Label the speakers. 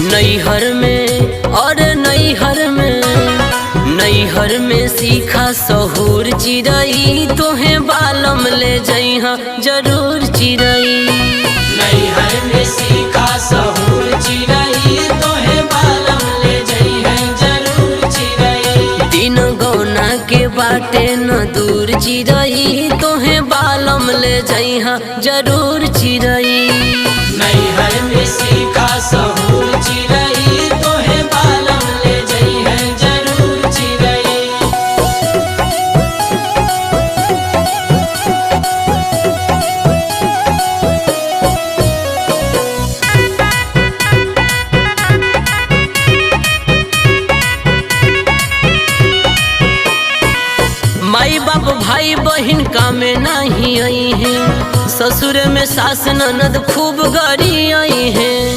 Speaker 1: नैहर में और नैहर में सीखा सहूर चिरई तोहे बालम ले जइहा जरूर चिरई।
Speaker 2: नैहर में सीखा सहूर चिरई तोहे बालम ले जइहा जरूर चिरई।
Speaker 1: दिन गौना के बाटे न दूर चिरई तोहे बालम ले जइहा जरूर चिरई।
Speaker 2: नैहर में सीखा सहूर चिरई तोहे बालम ले जइहा जरूर चिरई।
Speaker 1: माई बाप भाई बहन कामे नहीं आई है, ससुर में सास ननद खूब गरी आई है।